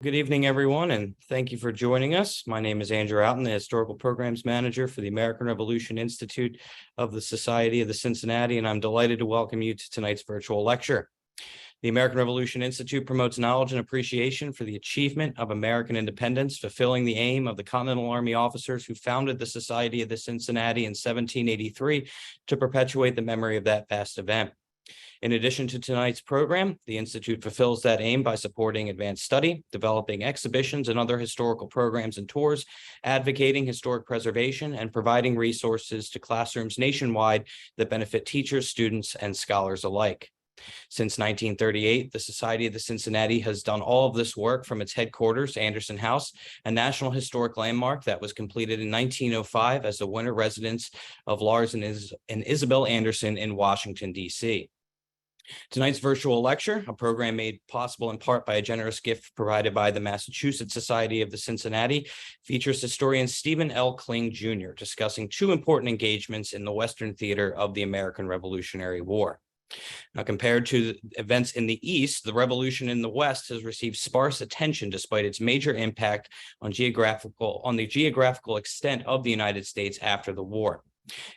Good evening, everyone, and thank you for joining us. My name is Andrew Outen, the Historical Programs Manager for the American Revolution Institute of the Society of the Cincinnati, and I'm delighted to welcome you to tonight's virtual lecture. The American Revolution Institute promotes knowledge and appreciation for the achievement of American independence, fulfilling the aim of the Continental Army officers who founded the Society of the Cincinnati in 1783 to perpetuate the memory of that vast event. In addition to tonight's program, the Institute fulfills that aim by supporting advanced study, developing exhibitions and other historical programs and tours, advocating historic preservation, and providing resources to classrooms nationwide that benefit teachers, students, and scholars alike. Since 1938, the Society of the Cincinnati has done all of this work from its headquarters, Anderson House, a National Historic Landmark that was completed in 1905 as the winter residence of Lars and Isabel Anderson in Washington, D.C. Tonight's virtual lecture, a program made possible in part by a generous gift provided by the Massachusetts Society of the Cincinnati, features historian Stephen L. Kling, Jr., discussing two important engagements in the Western theater of the American Revolutionary War. Now, compared to events in the East, the Revolution in the West has received sparse attention despite its major impact on the geographical extent of the United States after the war.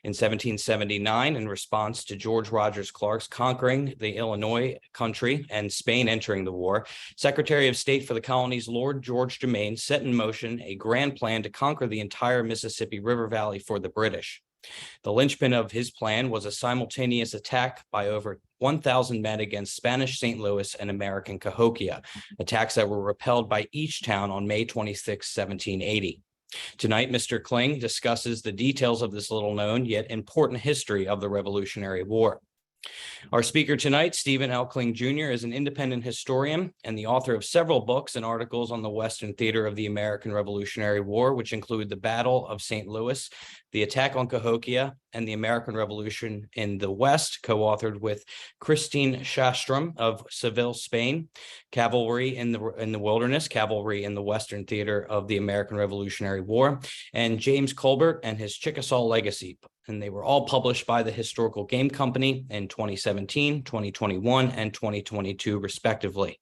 In 1779, in response to George Rogers Clark's conquering the Illinois country and Spain entering the war, Secretary of State for the Colonies Lord George Germain set in motion a grand plan to conquer the entire Mississippi River Valley for the British. The linchpin of his plan was a simultaneous attack by over 1,000 men against Spanish St. Louis and American Cahokia, attacks that were repelled by each town on May 26, 1780. Tonight, Mr. Kling discusses the details of this little-known yet important history of the Revolutionary War. Our speaker tonight, Stephen L. Kling, Jr., is an independent historian and the author of several books and articles on the Western theater of the American Revolutionary War, which include The Battle of St. Louis, The Attack on Cahokia, and the American Revolution in the West, co-authored with Kristine Sjostrom of Seville, Spain, Cavalry in the Wilderness, Cavalry in the Western theater of the American Revolutionary War, and James Colbert and his Chickasaw Legacy. And they were all published by the Historical Game Company in 2017, 2021, and 2022, respectively.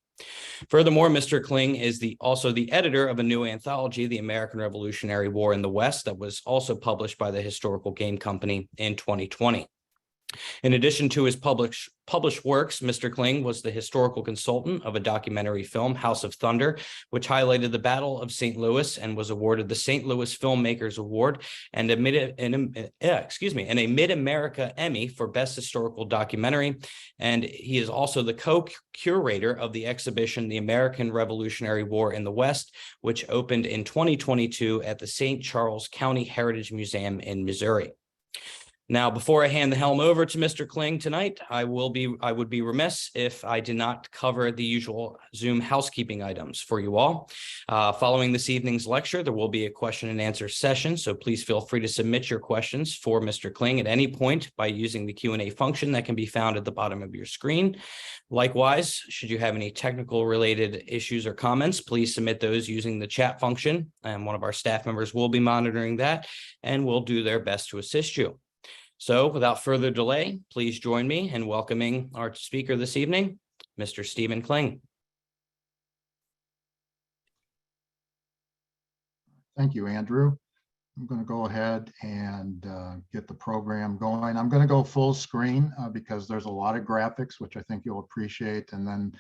Furthermore, Mr. Kling is also the editor of a new anthology, The American Revolutionary War in the West, that was also published by the Historical Game Company in 2020. In addition to his published works, Mr. Kling was the historical consultant of a documentary film, House of Thunder, which highlighted the Battle of St. Louis and was awarded the St. Louis Filmmakers Award and a Mid-America Emmy for Best Historical Documentary. And he is also the co-curator of the exhibition, The American Revolutionary War in the West, which opened in 2022 at the St. Charles County Heritage Museum in Missouri. Now, before I hand the helm over to Mr. Kling tonight, I would be remiss if I did not cover the usual Zoom housekeeping items for you all. Following this evening's lecture, there will be a question and answer session, so please feel free to submit your questions for Mr. Kling at any point by using the Q&A function that can be found at the bottom of your screen. Likewise, should you have any technical related issues or comments, please submit those using the chat function, and one of our staff members will be monitoring that and will do their best to assist you. So without further delay, please join me in welcoming our speaker this evening, Mr. Stephen Kling. Thank you, Andrew. I'm going to go ahead and get the program going. I'm going to go full screen because there's a lot of graphics, which I think you'll appreciate. And then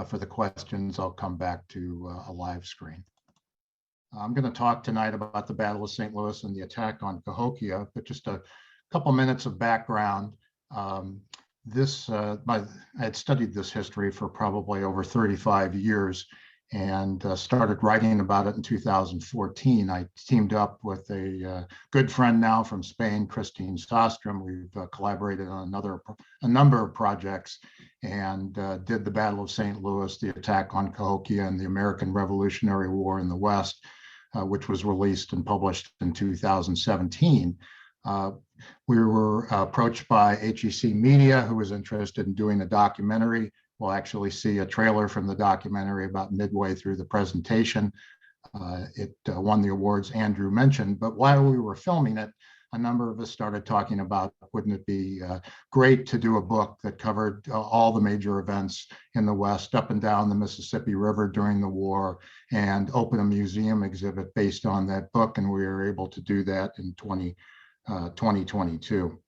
for the questions, I'll come back to a live screen. I'm going to talk tonight about the Battle of St. Louis and the attack on Cahokia, but just a couple minutes of background. I had studied this history for probably over 35 years and started writing about it in 2014. I teamed up with a good friend now from Spain, Kristine Sjostrom. We've collaborated on a number of projects and did the Battle of St. Louis, the attack on Cahokia, and the American Revolutionary War in the West, which was released and published in 2017. We were approached by HEC Media, who was interested in doing a documentary. We'll actually see a trailer from the documentary about midway through the presentation. It won the awards Andrew mentioned, but while we were filming it, a number of us started talking about, wouldn't it be great to do a book that covered all the major events in the West up and down the Mississippi River during the war, and open a museum exhibit based on that book. And we were able to do that in 2022.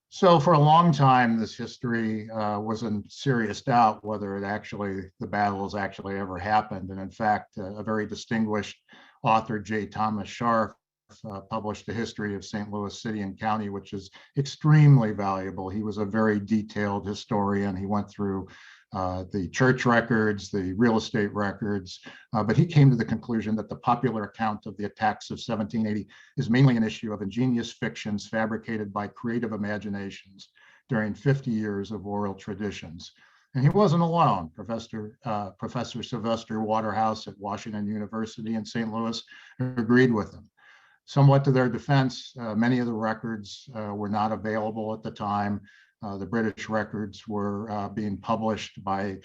So for a long time, this history was in serious doubt whether the battles actually ever happened. And in fact, a very distinguished author, J. Thomas Scharf, published a history of St. Louis City and County, which is extremely valuable. He was a very detailed historian. He went through the church records, the real estate records, but he came to the conclusion that the popular account of the attacks of 1780 is mainly an issue of ingenious fictions fabricated by creative imaginations during 50 years of oral traditions. And he wasn't alone. Professor Sylvester Waterhouse at Washington University in St. Louis agreed with him. Somewhat to their defense, many of the records were not available at the time. The British records were being published by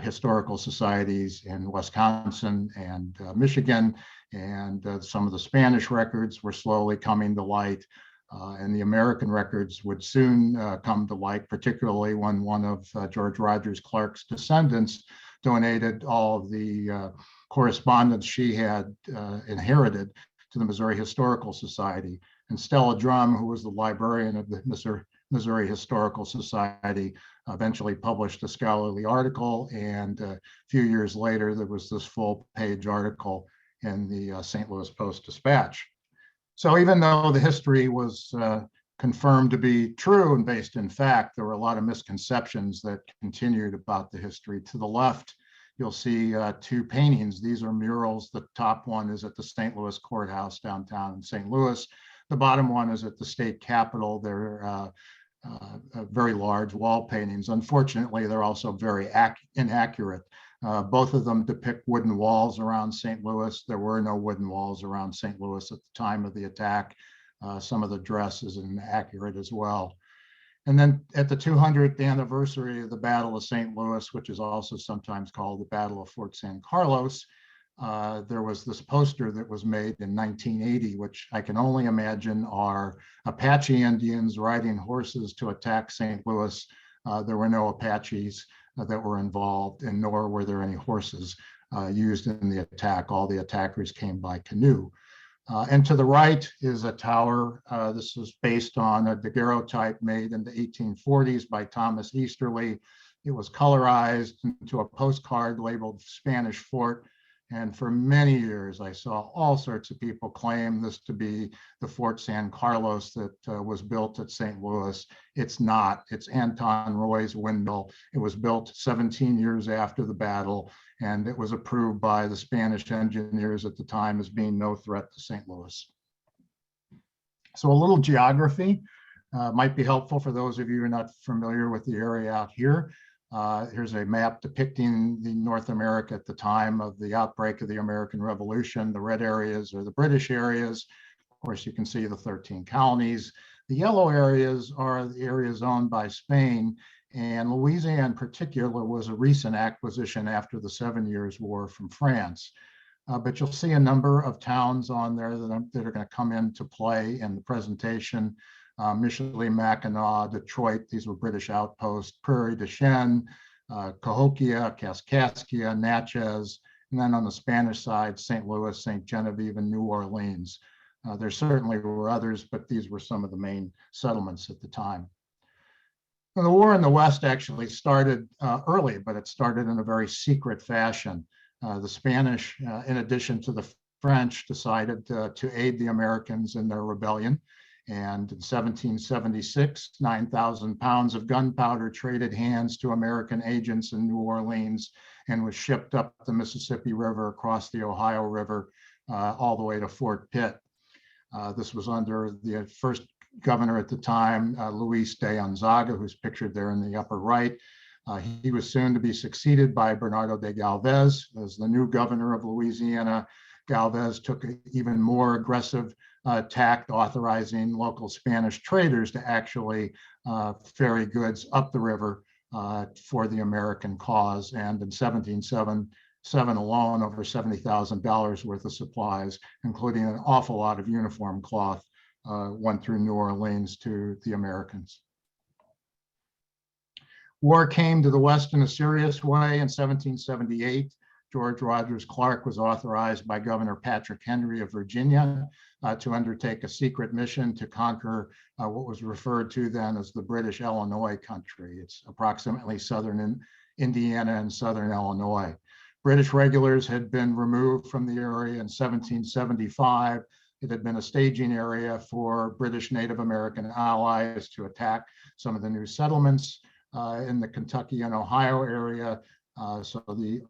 historical societies in Wisconsin and Michigan, and some of the Spanish records were slowly coming to light. And the American records would soon come to light, particularly when one of George Rogers Clark's descendants donated all of the correspondence she had inherited to the Missouri Historical Society. And Stella Drum, who was the librarian of the Missouri Historical Society, eventually published a scholarly article. And a few years later, there was this full-page article in the St. Louis Post-Dispatch. So even though the history was confirmed to be true and based in fact, there were a lot of misconceptions that continued about the history. To the left, you'll see two paintings. These are murals. The top one is at the St. Louis Courthouse downtown in St. Louis. The bottom one is at the state capitol. They're very large wall paintings. Unfortunately, they're also very inaccurate. Both of them depict wooden walls around St. Louis. There were no wooden walls around St. Louis at the time of the attack. Some of the dress is inaccurate as well. And then at the 200th anniversary of the Battle of St. Louis, which is also sometimes called the Battle of Fort San Carlos, there was this poster that was made in 1980, which I can only imagine are Apache Indians riding horses to attack St. Louis. There were no Apaches that were involved, and nor were there any horses used in the attack. All the attackers came by canoe. And to the right is a tower. This was based on a daguerreotype made in the 1840s by Thomas Easterly. It was colorized into a postcard labeled Spanish Fort. And for many years, I saw all sorts of people claim this to be the Fort San Carlos that was built at St. Louis. It's not. It's Anton Roy's windmill. It was built 17 years after the battle, and it was approved by the Spanish engineers at the time as being no threat to St. Louis. So a little geography might be helpful for those of you who are not familiar with the area out here. Here's a map depicting the North America at the time of the outbreak of the American Revolution. The red areas are the British areas. Of course, you can see the 13 colonies. The yellow areas are the areas owned by Spain, and Louisiana in particular was a recent acquisition after the 7 Years' War from France. But you'll see a number of towns on there that are going to come into play in the presentation. Michilimackinac, Detroit, these were British outposts, Prairie du Chien, Cahokia, Kaskaskia, Natchez, and then on the Spanish side, St. Louis, St. Genevieve, and New Orleans. There certainly were others, but these were some of the main settlements at the time. Now, the war in the West actually started early, but it started in a very secret fashion. The Spanish, in addition to the French, decided to aid the Americans in their rebellion. And in 1776, 9,000 pounds of gunpowder traded hands to American agents in New Orleans and was shipped up the Mississippi River, across the Ohio River, all the way to Fort Pitt. This was under the first governor at the time, Luis de Gonzaga, who's pictured there in the upper right. He was soon to be succeeded by Bernardo de Galvez as the new governor of Louisiana. Galvez took an even more aggressive tack, authorizing local Spanish traders to actually ferry goods up the river for the American cause. And in 1777 alone, over $70,000 worth of supplies, including an awful lot of uniform cloth, went through New Orleans to the Americans. War came to the West in a serious way in 1778. George Rogers Clark was authorized by Governor Patrick Henry of Virginia to undertake a secret mission to conquer what was referred to then as the British Illinois country. It's approximately southern Indiana and southern Illinois. British regulars had been removed from the area in 1775. It had been a staging area for British Native American allies to attack some of the new settlements in the Kentucky and Ohio area. So the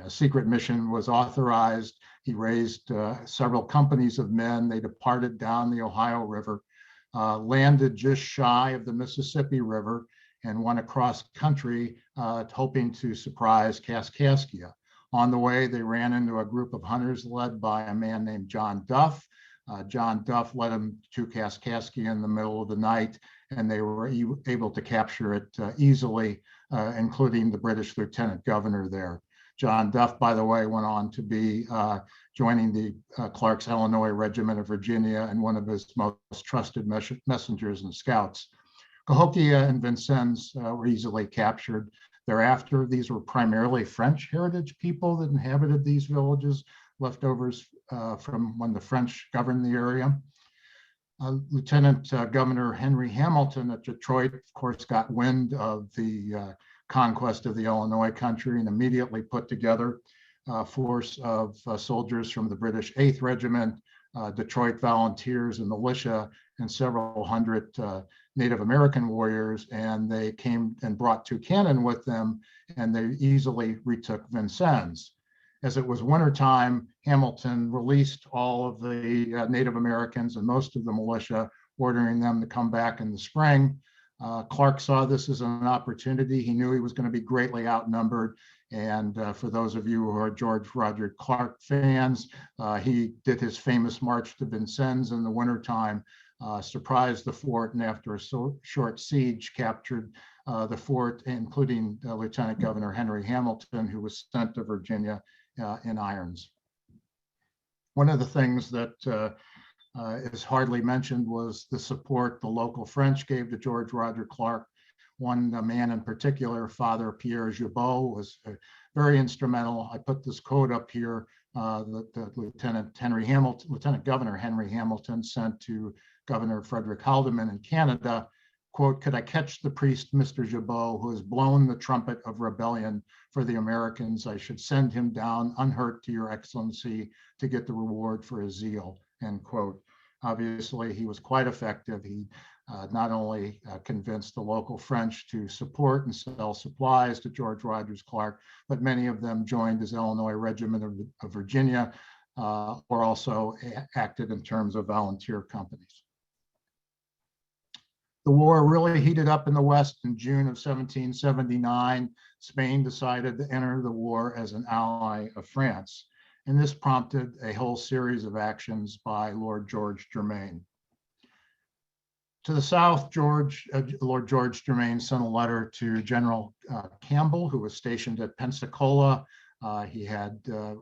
secret mission was authorized. He raised several companies of men. They departed down the Ohio River, landed just shy of the Mississippi River, and went across country hoping to surprise Kaskaskia. On the way, they ran into a group of hunters led by a man named John Duff. John Duff led them to Kaskaskia in the middle of the night, and they were able to capture it easily, including the British lieutenant governor there. John Duff, by the way, went on to be joining the Clark's Illinois Regiment of Virginia and one of his most trusted messengers and scouts. Cahokia and Vincennes were easily captured. Thereafter, these were primarily French heritage people that inhabited these villages, leftovers from when the French governed the area. Lieutenant Governor Henry Hamilton at Detroit, of course, got wind of the conquest of the Illinois country and immediately put together a force of soldiers from the British 8th Regiment, Detroit Volunteers and militia, and several hundred Native American warriors, and they came and brought 2 cannon with them, and they easily retook Vincennes. As it was wintertime, Hamilton released all of the Native Americans and most of the militia, ordering them to come back in the spring. Clark saw this as an opportunity. He knew he was going to be greatly outnumbered. And for those of you who are George Rogers Clark fans, he did his famous march to Vincennes in the wintertime, surprised the fort, and after a short siege, captured the fort, including Lieutenant Governor Henry Hamilton, who was sent to Virginia in irons. One of the things that is hardly mentioned was the support the local French gave to George Rogers Clark. One man in particular, Father Pierre Gibault, was very instrumental. I put this quote up here that Lieutenant Governor Henry Hamilton sent to Governor Frederick Haldimand in Canada. Quote, "Could I catch the priest, Mr. Gibault, who has blown the trumpet of rebellion for the Americans, I should send him down unhurt to your excellency to get the reward for his zeal," end quote. Obviously, he was quite effective. He not only convinced the local French to support and sell supplies to George Rogers Clark, but many of them joined his Illinois Regiment of Virginia, or also acted in terms of volunteer companies. The war really heated up in the West in June of 1779. Spain decided to enter the war as an ally of France, and this prompted a whole series of actions by Lord George Germain. To the south, Lord George Germain sent a letter to General Campbell, who was stationed at Pensacola. He had the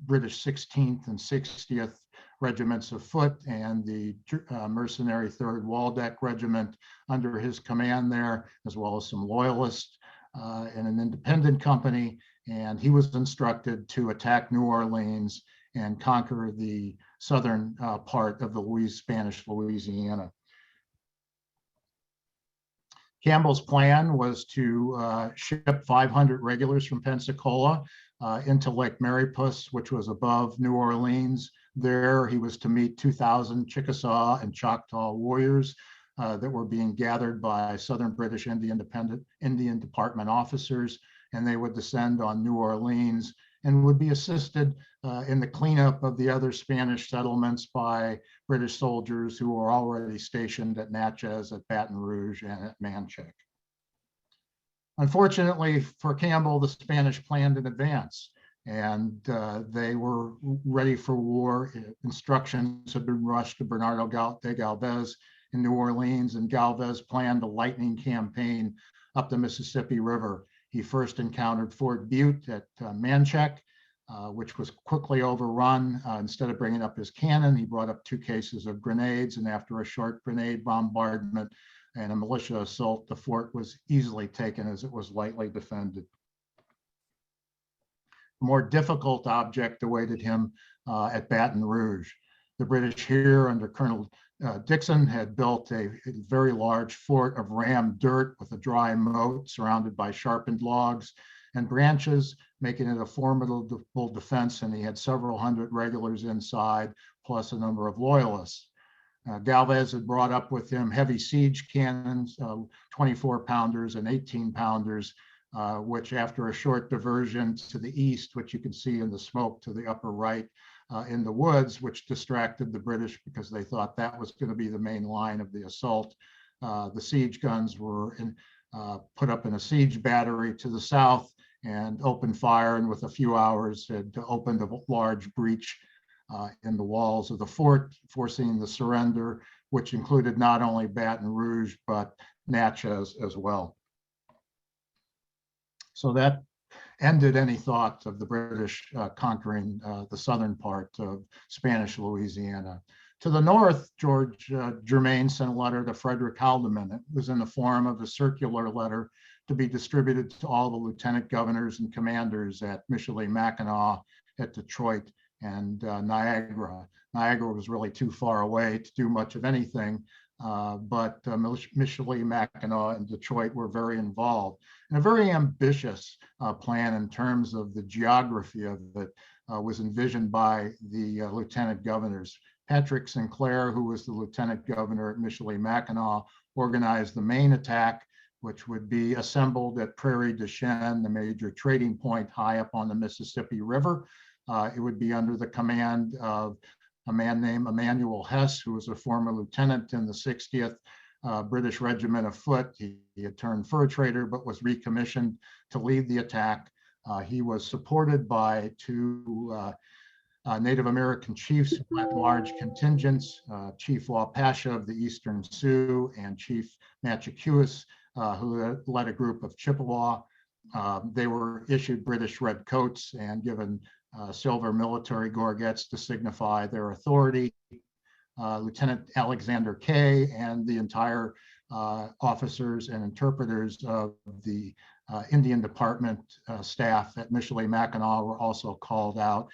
British 16th and 60th regiments of foot and the mercenary 3rd Waldeck Regiment under his command there, as well as some loyalists and an independent company. And he was instructed to attack New Orleans and conquer the southern part of the Spanish Louisiana. Campbell's plan was to ship 500 regulars from Pensacola into Lake Marypuss, which was above New Orleans. There, he was to meet 2,000 Chickasaw and Choctaw warriors that were being gathered by Southern British Indian Department officers, and they would descend on New Orleans and would be assisted in the cleanup of the other Spanish settlements by British soldiers who were already stationed at Natchez, at Baton Rouge, and at Manchac. Unfortunately for Campbell, the Spanish planned in advance, and they were ready for war. Instructions had been rushed to Bernardo de Galvez in New Orleans, and Galvez planned a lightning campaign up the Mississippi River. He first encountered Fort Butte at Manchac, which was quickly overrun. Instead of bringing up his cannon, he brought up 2 cases of grenades, and after a short grenade bombardment and a militia assault, the fort was easily taken as it was lightly defended. A more difficult object awaited him at Baton Rouge. The British here under Colonel Dixon had built a very large fort of rammed dirt with a dry moat surrounded by sharpened logs and branches, making it a formidable defense, and he had several hundred regulars inside, plus a number of loyalists. Galvez had brought up with him heavy siege cannons, 24-pounders and 18-pounders, which after a short diversion to the east, which you can see in the smoke to the upper right in the woods, which distracted the British because they thought that was going to be the main line of the assault. The siege guns were put up in a siege battery to the south and opened fire, and with a few hours had opened a large breach in the walls of the fort, forcing the surrender, which included not only Baton Rouge, but Natchez as well. So that ended any thought of the British conquering the southern part of Spanish Louisiana. To the north, George Germain sent a letter to Frederick Haldimand. It was in the form of a circular letter to be distributed to all the lieutenant governors and commanders at Michilimackinac, at Detroit, and Niagara. Niagara was really too far away to do much of anything, but Michilimackinac and Detroit were very involved. And a very ambitious plan in terms of the geography of it was envisioned by the lieutenant governors. Patrick Sinclair, who was the lieutenant governor at Michilimackinac, organized the main attack, which would be assembled at Prairie du Chien, the major trading point high up on the Mississippi River. It would be under the command of a man named Emmanuel Hess, who was a former lieutenant in the 60th British Regiment of Foot. He had turned fur trader, but was recommissioned to lead the attack. He was supported by 2 Native American chiefs who led large contingents, Chief Wapasha of the Eastern Sioux and Chief Machicuas, who led a group of Chippewa. They were issued British red coats and given silver military gorgets to signify their authority. Lieutenant Alexander Kay and the entire officers and interpreters of the Indian Department staff at Michilimackinac were also called out.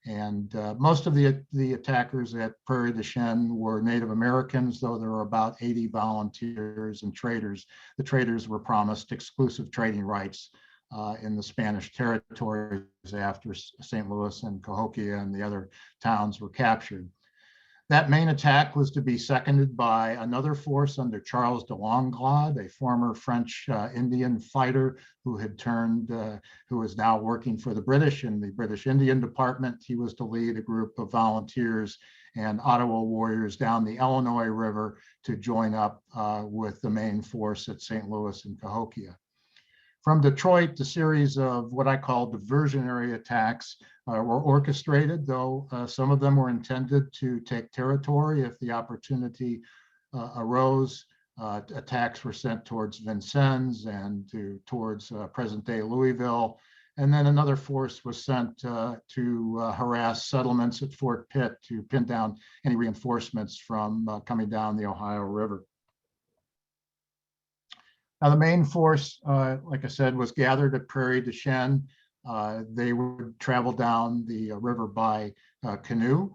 And most of the attackers at Prairie du Chien were Native Americans, though there were about 80 volunteers and traders. The traders were promised exclusive trading rights in the Spanish territories after St. Louis and Cahokia and the other towns were captured. That main attack was to be seconded by another force under Charles de Langlade, a former French Indian fighter who had turned, who is now working for the British in the British Indian Department. He was to lead a group of volunteers and Ottawa warriors down the Illinois River to join up with the main force at St. Louis and Cahokia. From Detroit, the series of what I call diversionary attacks were orchestrated, though some of them were intended to take territory if the opportunity arose. Attacks were sent towards Vincennes and towards present-day Louisville. And then another force was sent to harass settlements at Fort Pitt to pin down any reinforcements from coming down the Ohio River. Now, the main force, like I said, was gathered at Prairie du Chien. They would travel down the river by canoe.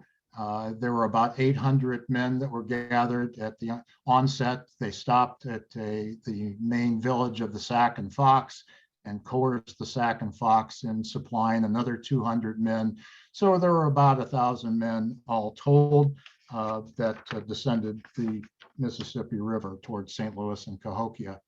There were about 800 men that were gathered at the onset. They stopped at the main village of the Sac and Fox and coerced the Sac and Fox in supplying another 200 men. So there were about 1,000 men all told that descended the Mississippi River towards St. Louis and Cahokia.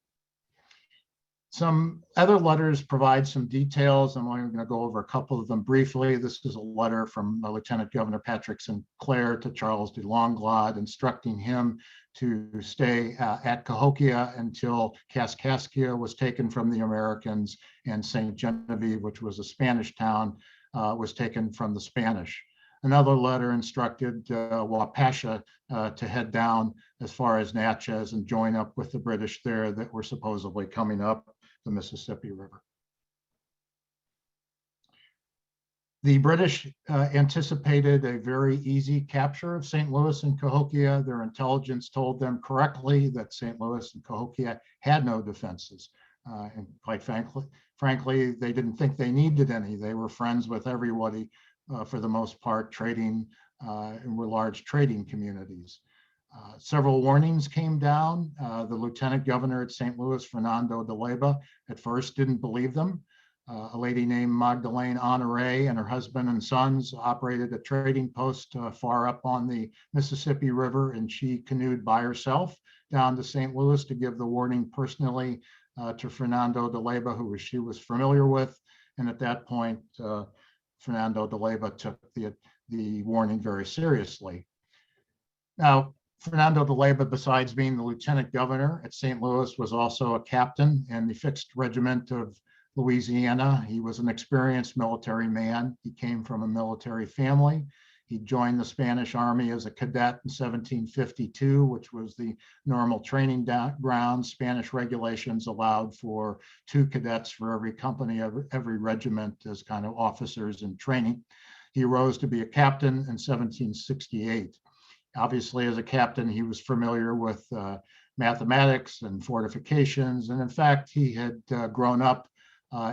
Some other letters provide some details. I'm only going to go over a couple of them briefly. This is a letter from Lieutenant Governor Patrick Sinclair to Charles de Langlade, instructing him to stay at Cahokia until Kaskaskia was taken from the Americans and St. Genevieve, which was a Spanish town, was taken from the Spanish. Another letter instructed Wapasha to head down as far as Natchez and join up with the British there that were supposedly coming up the Mississippi River. The British anticipated a very easy capture of St. Louis and Cahokia. Their intelligence told them correctly that St. Louis and Cahokia had no defenses. And quite frankly, they didn't think they needed any. They were friends with everybody for the most part, trading and were large trading communities. Several warnings came down. The lieutenant governor at St. Louis, Fernando de Leyva, at first didn't believe them. A lady named Magdalene Honoré and her husband and sons operated a trading post far up on the Mississippi River, and she canoed by herself down to St. Louis to give the warning personally to Fernando de Leyva, who she was familiar with. And at that point, Fernando de Leyva took the warning very seriously. Now, Fernando de Leyva, besides being the lieutenant governor at St. Louis, was also a captain in the fixed regiment of Louisiana. He was an experienced military man. He came from a military family. He joined the Spanish Army as a cadet in 1752, which was the normal training ground. Spanish regulations allowed for 2 cadets for every company, every regiment as kind of officers in training. He rose to be a captain in 1768. Obviously, as a captain, he was familiar with mathematics and fortifications. And in fact, he had grown up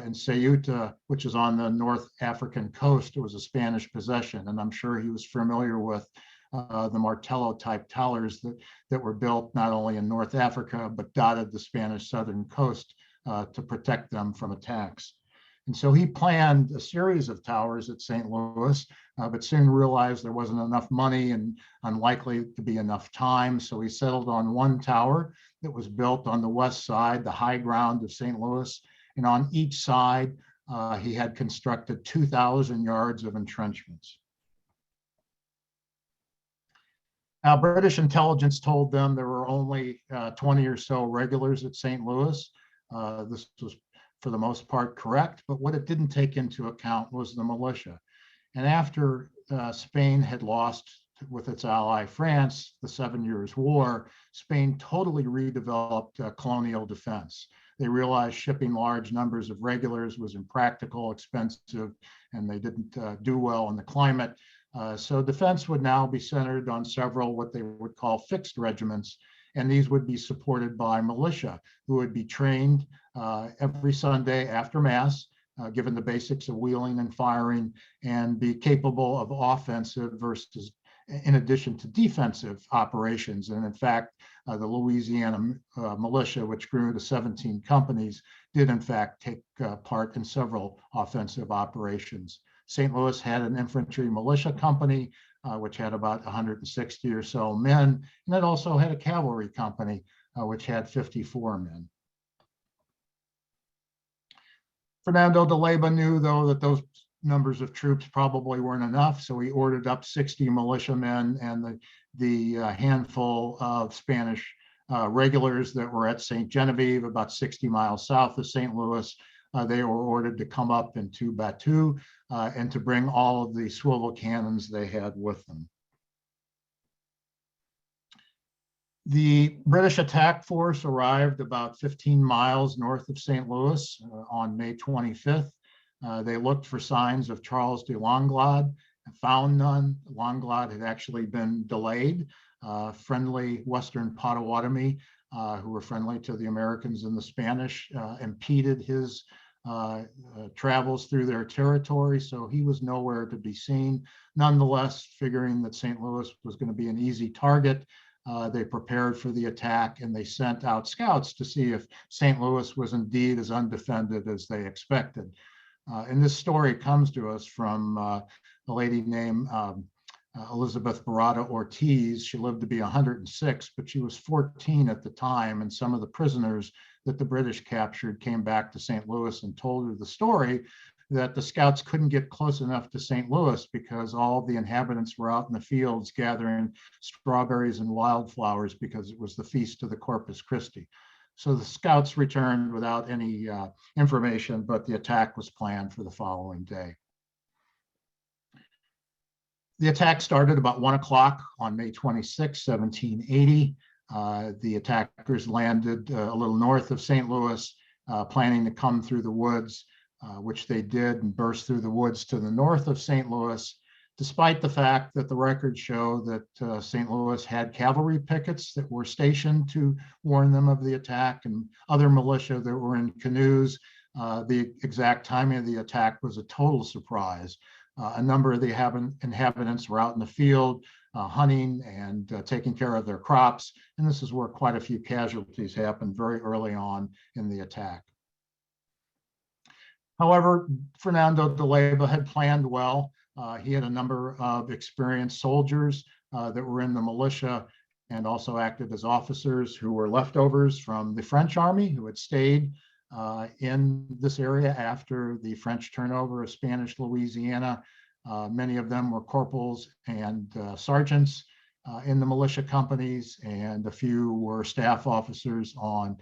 in Ceuta, which is on the North African coast. It was a Spanish possession, and I'm sure he was familiar with the Martello type towers that were built not only in North Africa, but dotted the Spanish southern coast to protect them from attacks. And so he planned a series of towers at St. Louis, but soon realized there wasn't enough money and unlikely to be enough time. So he settled on one tower that was built on the west side, the high ground of St. Louis. And on each side, he had constructed 2,000 yards of entrenchments. Now, British intelligence told them there were only 20 or so regulars at St. Louis. This was, for the most part, correct, but what it didn't take into account was the militia. And after Spain had lost with its ally France the 7 Years' War, Spain totally redeveloped colonial defense. They realized shipping large numbers of regulars was impractical, expensive, and they didn't do well in the climate. So defense would now be centered on several what they would call fixed regiments, and these would be supported by militia who would be trained every Sunday after Mass, given the basics of wheeling and firing, and be capable of offensive versus, in addition to defensive operations. And in fact, the Louisiana militia, which grew to 17 companies, did in fact take part in several offensive operations. St. Louis had an infantry militia company, which had about 160 or so men, and it also had a cavalry company, which had 54 men. Fernando de Leyva knew, though, that those numbers of troops probably weren't enough, so he ordered up 60 militiamen and the handful of Spanish regulars that were at St. Genevieve, about 60 miles south of St. Louis. They were ordered to come up into Batu and to bring all of the swivel cannons they had with them. The British attack force arrived about 15 miles north of St. Louis on May 25th. They looked for signs of Charles de Langlade, found none. Langlade had actually been delayed. Friendly Western Potawatomi, who were friendly to the Americans and the Spanish, impeded his travels through their territory, so he was nowhere to be seen. Nonetheless, figuring that St. Louis was going to be an easy target, they prepared for the attack, and they sent out scouts to see if St. Louis was indeed as undefended as they expected. And this story comes to us from a lady named Elizabeth Barada Ortiz. She lived to be 106, but she was 14 at the time, and some of the prisoners that the British captured came back to St. Louis and told her the story that the scouts couldn't get close enough to St. Louis because all the inhabitants were out in the fields gathering strawberries and wildflowers because it was the feast of the Corpus Christi. So the scouts returned without any information, but the attack was planned for the following day. The attack started about 1 o'clock on May 26, 1780. The attackers landed a little north of St. Louis, planning to come through the woods. which they did, and burst through the woods to the north of St. Louis, despite the fact that the records show that St. Louis had cavalry pickets that were stationed to warn them of the attack, and other militia that were in canoes. The exact timing of the attack was a total surprise. A number of the inhabitants were out in the field hunting and taking care of their crops, and this is where quite a few casualties happened very early on in the attack. However, Fernando de Leyva had planned well. He had a number of experienced soldiers that were in the militia and also acted as officers who were leftovers from the French army who had stayed in this area after the French turnover of Spanish Louisiana. Many of them were corporals and sergeants in the militia companies, and a few were staff officers on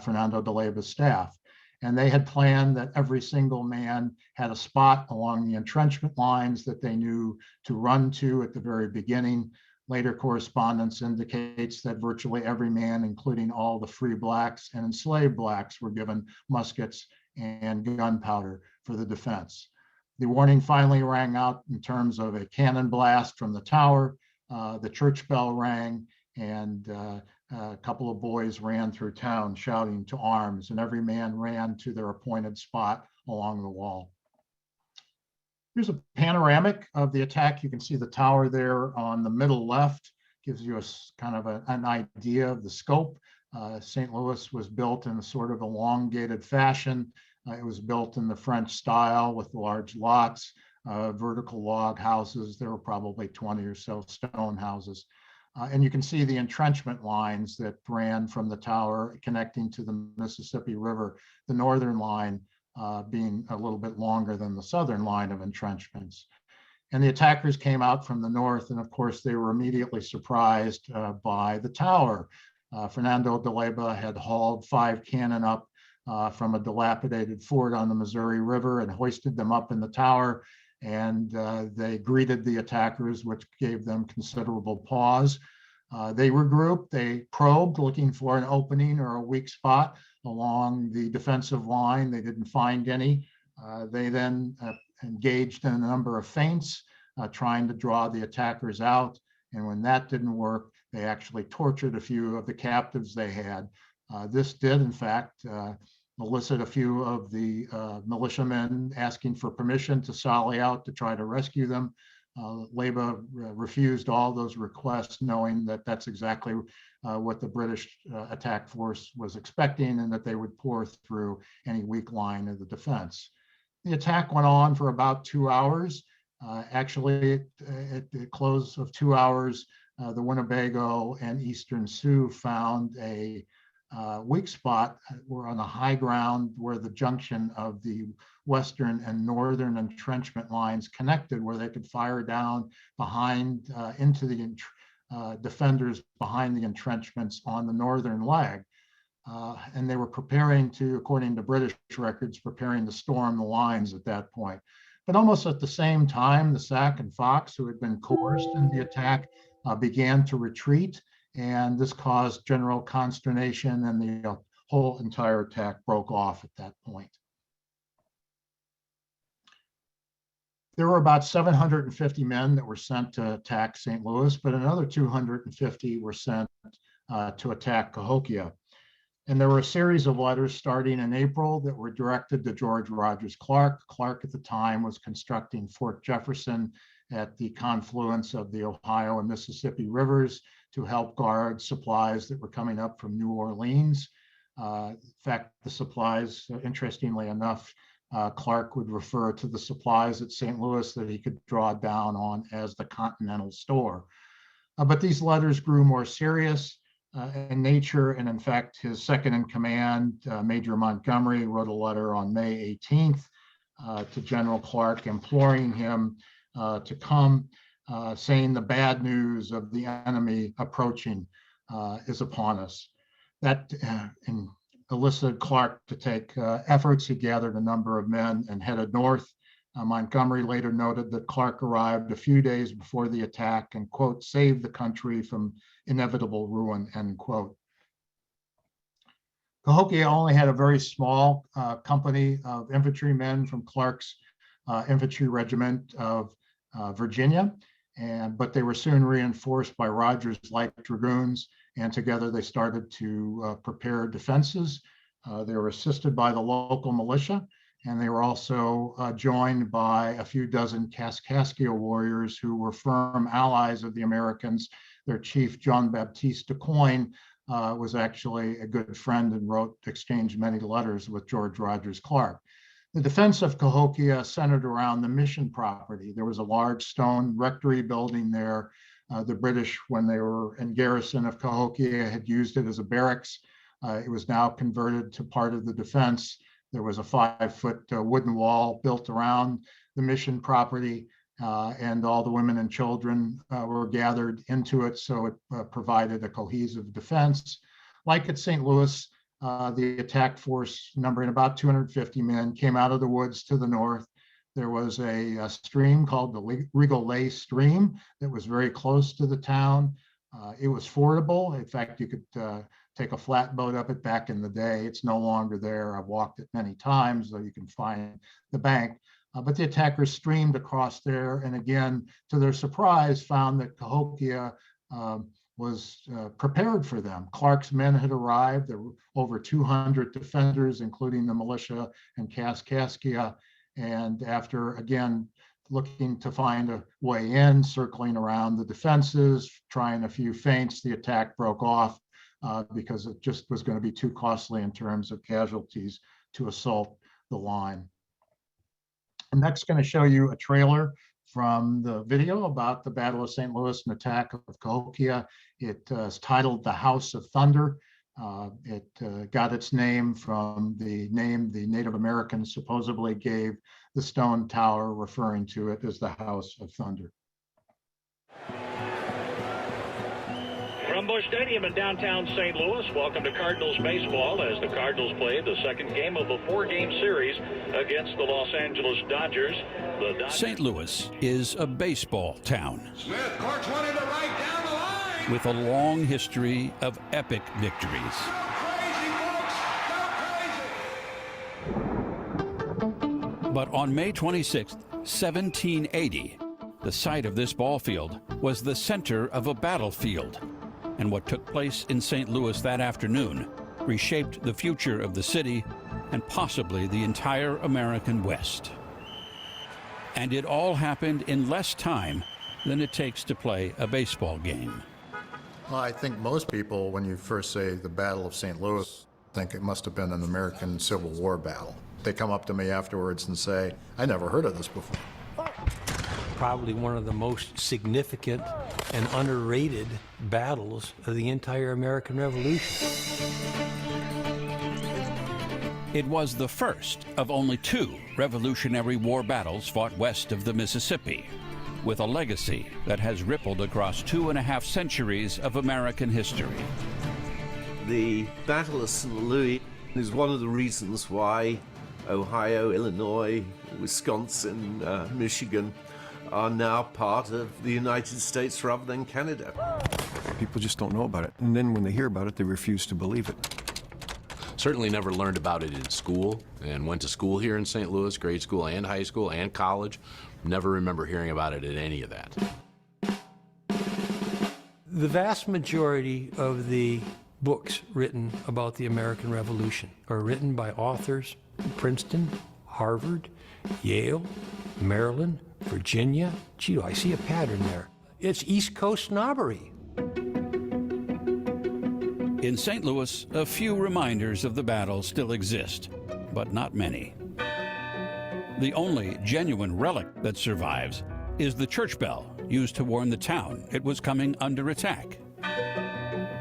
Fernando de Leyva's staff. And they had planned that every single man had a spot along the entrenchment lines that they knew to run to at the very beginning. Later correspondence indicates that virtually every man, including all the free blacks and enslaved blacks, were given muskets and gunpowder for the defense. The warning finally rang out in terms of a cannon blast from the tower. The church bell rang, and a couple of boys ran through town shouting to arms, and every man ran to their appointed spot along the wall. Here's a panoramic of the attack. You can see the tower there on the middle left, gives you a kind of an idea of the scope. St. Louis was built in a sort of elongated fashion. It was built in the French style with large lots, vertical log houses. There were probably 20 or so stone houses. And you can see the entrenchment lines that ran from the tower connecting to the Mississippi River, the northern line being a little bit longer than the southern line of entrenchments. And the attackers came out from the north, and of course they were immediately surprised by the tower. Fernando de Leyva had hauled 5 cannon up from a dilapidated fort on the Missouri River and hoisted them up in the tower. And they greeted the attackers, which gave them considerable pause. They regrouped, they probed, looking for an opening or a weak spot along the defensive line. They didn't find any. They then engaged in a number of feints, trying to draw the attackers out. And when that didn't work, they actually tortured a few of the captives they had. This did, in fact, elicit a few of the militiamen asking for permission to sally out to try to rescue them. Leyva refused all those requests, knowing that that's exactly what the British attack force was expecting, and that they would pour through any weak line of the defense. The attack went on for about 2 hours. Actually, at the close of 2 hours, the Winnebago and Eastern Sioux found a weak spot. We're on the high ground where the junction of the western and northern entrenchment lines connected, where they could fire down behind into the defenders behind the entrenchments on the northern leg. And they were preparing to, according to British records, preparing to storm the lines at that point. But almost at the same time, the Sac and Fox, who had been coerced in the attack, began to retreat. And this caused general consternation, and the whole entire attack broke off at that point. There were about 750 men that were sent to attack St. Louis, but another 250 were sent to attack Cahokia. And there were a series of letters starting in April that were directed to George Rogers Clark. Clark at the time was constructing Fort Jefferson at the confluence of the Ohio and Mississippi rivers to help guard supplies that were coming up from New Orleans. In fact, the supplies, interestingly enough, Clark would refer to the supplies at St. Louis that he could draw down on as the Continental Store. But these letters grew more serious in nature, and in fact, his second in command, Major Montgomery, wrote a letter on May 18th to General Clark, imploring him to come, saying the bad news of the enemy approaching is upon us. That elicited Clark to take efforts. He gathered a number of men and headed north. Montgomery later noted that Clark arrived a few days before the attack and, quote, saved the country from inevitable ruin, end quote. Cahokia only had a very small company of infantrymen from Clark's Infantry Regiment of Virginia, but they were soon reinforced by Rogers' Light Dragoons, and together they started to prepare defenses. They were assisted by the local militia, and they were also joined by a few dozen Kaskaskia warriors who were firm allies of the Americans. Their chief, John Baptiste DuQuoin, was actually a good friend and exchanged many letters with George Rogers Clark. The defense of Cahokia centered around the mission property. There was a large stone rectory building there. The British, when they were in garrison of Cahokia, had used it as a barracks. It was now converted to part of the defense. There was a 5-foot wooden wall built around the mission property, and all the women and children were gathered into it, so it provided a cohesive defense. Like at St. Louis, the attack force, numbering about 250 men, came out of the woods to the north. There was a stream called the Regal Lay Stream that was very close to the town. It was fordable. In fact, you could take a flatboat up it back in the day. It's no longer there. I've walked it many times, so you can find the bank. But the attackers streamed across there, and again, to their surprise, found that Cahokia was prepared for them. Clark's men had arrived. There were over 200 defenders, including the militia and Kaskaskia. And after, again, looking to find a way in, circling around the defenses, trying a few feints, the attack broke off because it just was going to be too costly in terms of casualties to assault the line. I'm next going to show you a trailer from the video about the Battle of St. Louis and attack of Cahokia. It is titled The House of Thunder. It got its name from the name the Native Americans supposedly gave the stone tower, referring to it as the House of Thunder. From Busch Stadium in downtown St. Louis, welcome to Cardinals baseball as the Cardinals play the second game of a 4-game series against the Los Angeles Dodgers. St. Louis is a baseball town. Smith corks one into right down the line. With a long history of epic victories. Go crazy, folks. Go crazy. But on May 26, 1780, the site of this ball field was the center of a battlefield. And what took place in St. Louis that afternoon reshaped the future of the city and possibly the entire American West. And it all happened in less time than it takes to play a baseball game. Well, I think most people, when you first say the Battle of St. Louis, think it must have been an American Civil War battle. They come up to me afterwards and say, I never heard of this before. Probably one of the most significant and underrated battles of the entire American Revolution. It was the first of only 2 Revolutionary War battles fought west of the Mississippi, with a legacy that has rippled across 2.5 centuries of American history. The Battle of St. Louis is one of the reasons why Ohio, Illinois, Wisconsin, Michigan are now part of the United States rather than Canada. People just don't know about it. And then when they hear about it, they refuse to believe it. Certainly never learned about it in school, and went to school here in St. Louis, grade school and high school and college. Never remember hearing about it at any of that. The vast majority of the books written about the American Revolution are written by authors from Princeton, Harvard, Yale, Maryland, Virginia. Gee, I see a pattern there. It's East Coast snobbery. In St. Louis, a few reminders of the battle still exist, but not many. The only genuine relic that survives is the church bell used to warn the town it was coming under attack.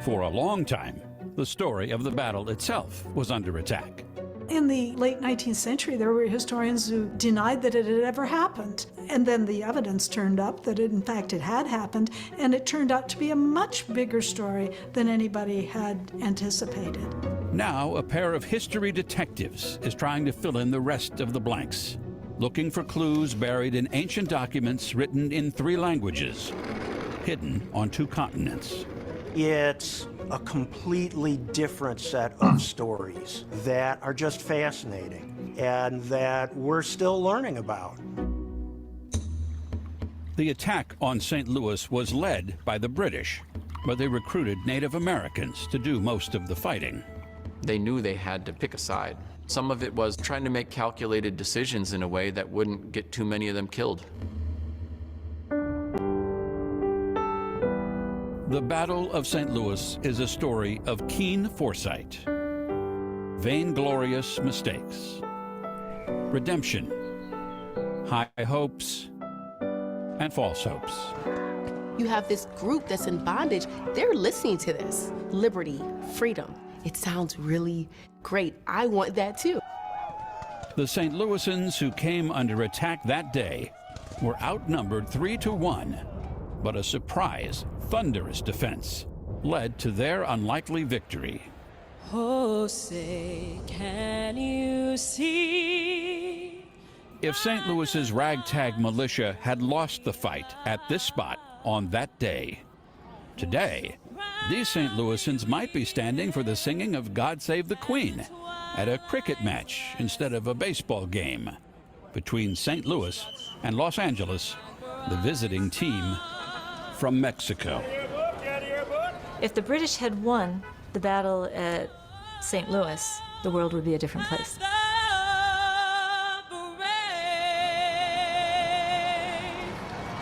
For a long time, the story of the battle itself was under attack. In the late 19th century, there were historians who denied that it had ever happened. And then the evidence turned up that in fact it had happened, and it turned out to be a much bigger story than anybody had anticipated. Now, a pair of history detectives is trying to fill in the rest of the blanks, looking for clues buried in ancient documents written in 3 languages, hidden on 2 continents. It's a completely different set of stories that are just fascinating and that we're still learning about. The attack on St. Louis was led by the British, but they recruited Native Americans to do most of the fighting. They knew they had to pick a side. Some of it was trying to make calculated decisions in a way that wouldn't get too many of them killed. The Battle of St. Louis is a story of keen foresight, vainglorious mistakes, redemption, high hopes, and false hopes. You have this group that's in bondage. They're listening to this. Liberty, freedom. It sounds really great. I want that too. The St. Louisans who came under attack that day were outnumbered 3-1, but a surprise, thunderous defense led to their unlikely victory. Oh, say, can you see? If St. Louis's ragtag militia had lost the fight at this spot on that day, today, these St. Louisans might be standing for the singing of God Save the Queen at a cricket match instead of a baseball game between St. Louis and Los Angeles, the visiting team from Mexico. If the British had won the battle at St. Louis, the world would be a different place.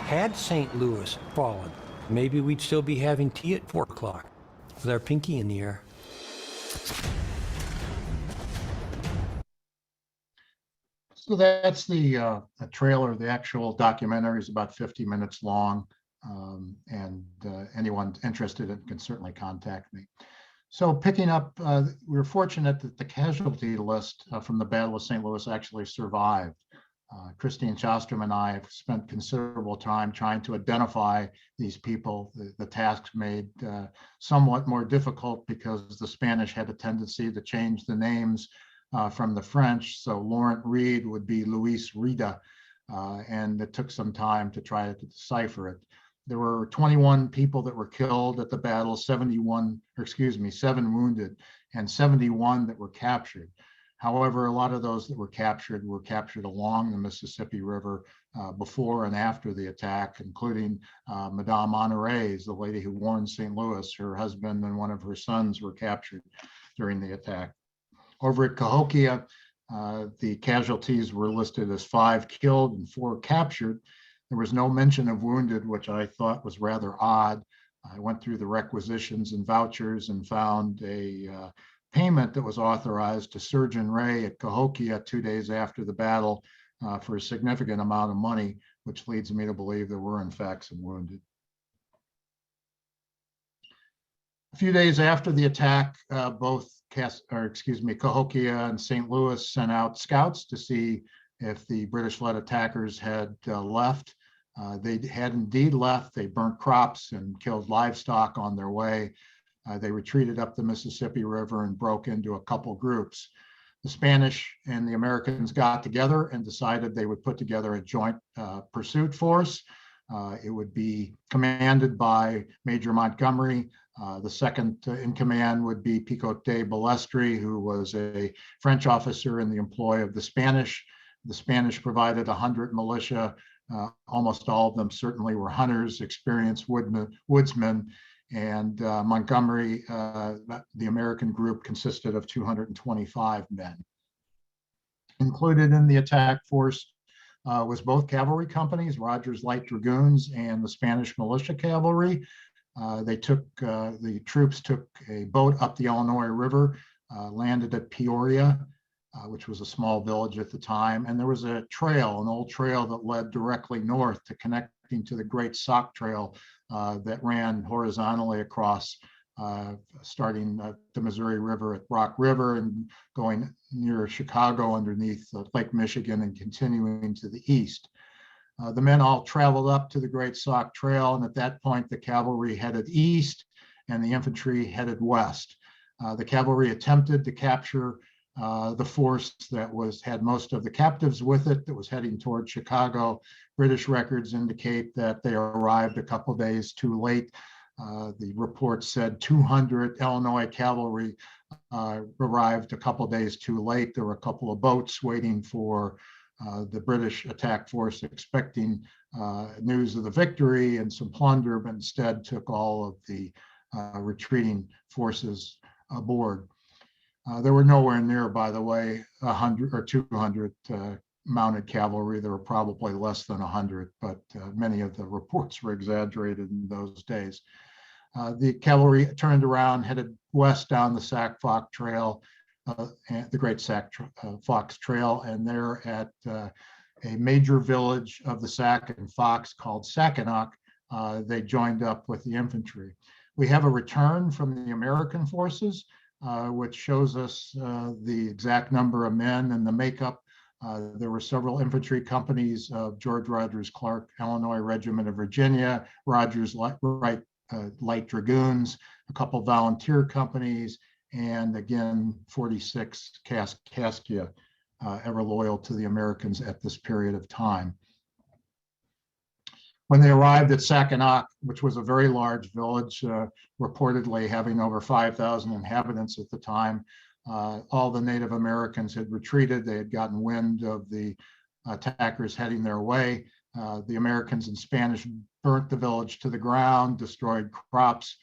Had St. Louis fallen, maybe we'd still be having tea at 4 o'clock with our pinky in the air. So that's the trailer. The actual documentary is about 50 minutes long, and anyone interested in can certainly contact me. So picking up, we were fortunate that the casualty list from the Battle of St. Louis actually survived. Kristine Sjostrom and I have spent considerable time trying to identify these people. The task made somewhat more difficult because the Spanish had a tendency to change the names from the French. So Laurent Reed would be Luis Rida, and it took some time to try to decipher it. There were 21 people that were killed at the battle, 7 wounded, and 71 that were captured. However, a lot of those that were captured along the Mississippi River before and after the attack, including Madame Honoré, the lady who warned St. Louis. Her husband and one of her sons were captured during the attack. Over at Cahokia, the casualties were listed as 5 killed and 4 captured. There was no mention of wounded, which I thought was rather odd. I went through the requisitions and vouchers and found a payment that was authorized to Surgeon Ray at Cahokia 2 days after the battle for a significant amount of money, which leads me to believe there were in fact some wounded. A few days after the attack, both Cahokia and St. Louis sent out scouts to see if the British-led attackers had left. They had indeed left. They burnt crops and killed livestock on their way. They retreated up the Mississippi River and broke into a couple groups. The Spanish and the Americans got together and decided they would put together a joint pursuit force. It would be commanded by Major Montgomery. The second in command would be Picotet Balestri, who was a French officer in the employ of the Spanish. The Spanish provided 100 militia. Almost all of them certainly were hunters, experienced woodsmen. And Montgomery, the American group, consisted of 225 men. Included in the attack force was both cavalry companies, Rogers Light Dragoons and the Spanish Militia Cavalry. The troops took a boat up the Illinois River, landed at Peoria, which was a small village at the time. And there was a trail, an old trail that led directly north to connecting to the Great Sock Trail that ran horizontally across, starting at the Missouri River at Rock River and going near Chicago underneath Lake Michigan and continuing to the east. The men all traveled up to the Great Sock Trail, and at that point, the cavalry headed east and the infantry headed west. The cavalry attempted to capture the force that had most of the captives with it, that was heading toward Chicago. British records indicate that they arrived a couple days too late. The report said 200 Illinois cavalry arrived a couple days too late. There were a couple of boats waiting for the British attack force, expecting news of the victory and some plunder, but instead took all of the retreating forces aboard. There were nowhere near, by the way, 100 or 200 mounted cavalry. There were probably less than 100, but many of the reports were exaggerated in those days. The cavalry turned around, headed west down the Sac Fox Trail, the Great Sac Fox Trail, and they're at a major village of the Sac and Fox called Sackinock. They joined up with the infantry. We have a return from the American forces, which shows us the exact number of men and the makeup. There were several infantry companies of George Rogers Clark, Illinois Regiment of Virginia, Rogers Light Dragoons, a couple volunteer companies, and again, 46 Kaskaskia, ever loyal to the Americans at this period of time. When they arrived at Sackinock, which was a very large village, reportedly having over 5,000 inhabitants at the time, all the Native Americans had retreated. They had gotten wind of the attackers heading their way. The Americans and Spanish burnt the village to the ground, destroyed crops.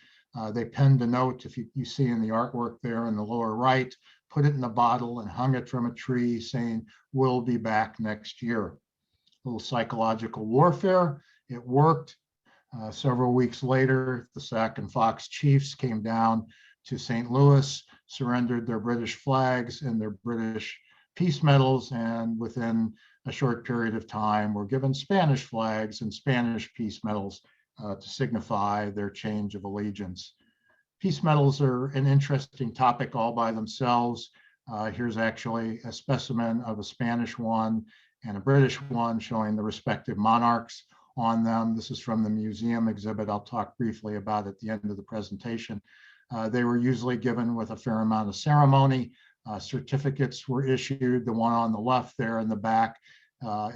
They penned a note, if you see in the artwork there in the lower right, put it in a bottle and hung it from a tree saying, "We'll be back next year." A little psychological warfare. It worked. Several weeks later, the Sac and Fox chiefs came down to St. Louis, surrendered their British flags and their British peace medals, and within a short period of time were given Spanish flags and Spanish peace medals to signify their change of allegiance. Peace medals are an interesting topic all by themselves. Here's actually a specimen of a Spanish one and a British one showing the respective monarchs on them. This is from the museum exhibit. I'll talk briefly about at the end of the presentation. They were usually given with a fair amount of ceremony. Certificates were issued. The one on the left there in the back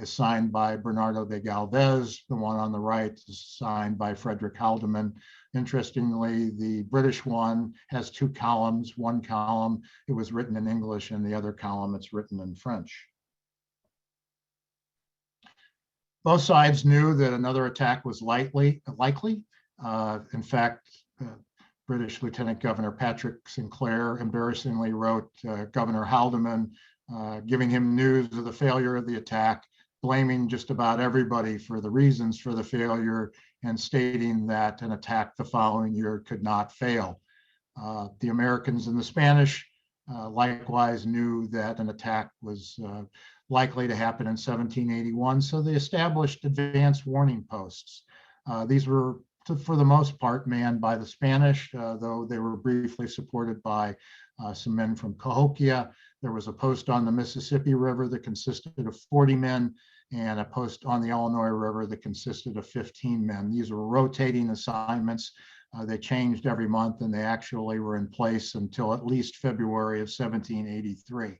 is signed by Bernardo de Galvez. The one on the right is signed by Frederick Haldeman. Interestingly, the British one has two columns. One column, it was written in English, and the other column, it's written in French. Both sides knew that another attack was likely. In fact, British Lieutenant Governor Patrick Sinclair embarrassingly wrote Governor Haldeman, giving him news of the failure of the attack, blaming just about everybody for the reasons for the failure, and stating that an attack the following year could not fail. The Americans and the Spanish likewise knew that an attack was likely to happen in 1781, so they established advance warning posts. These were, for the most part, manned by the Spanish, though they were briefly supported by some men from Cahokia. There was a post on the Mississippi River that consisted of 40 men, and a post on the Illinois River that consisted of 15 men. These were rotating assignments. They changed every month, and they actually were in place until at least February of 1783.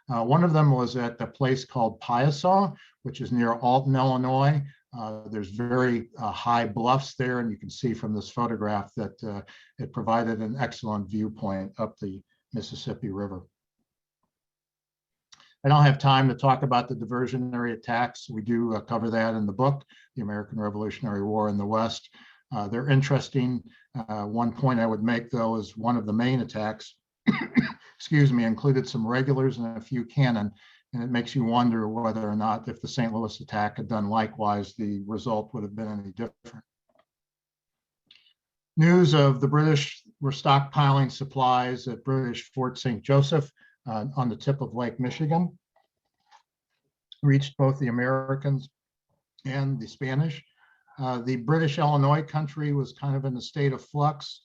One of them was at a place called Chickasaw, which is near Alton, Illinois. There's very high bluffs there, and you can see from this photograph that it provided an excellent viewpoint up the Mississippi River. I don't have time to talk about the diversionary attacks. We do cover that in the book, The American Revolutionary War in the West. They're interesting. One point I would make, though, is one of the main attacks, excuse me, included some regulars and a few cannon. And it makes you wonder whether or not, if the St. Louis attack had done likewise, the result would have been any different. News of the British were stockpiling supplies at British Fort St. Joseph on the tip of Lake Michigan, reached both the Americans and the Spanish. The British Illinois country was kind of in a state of flux.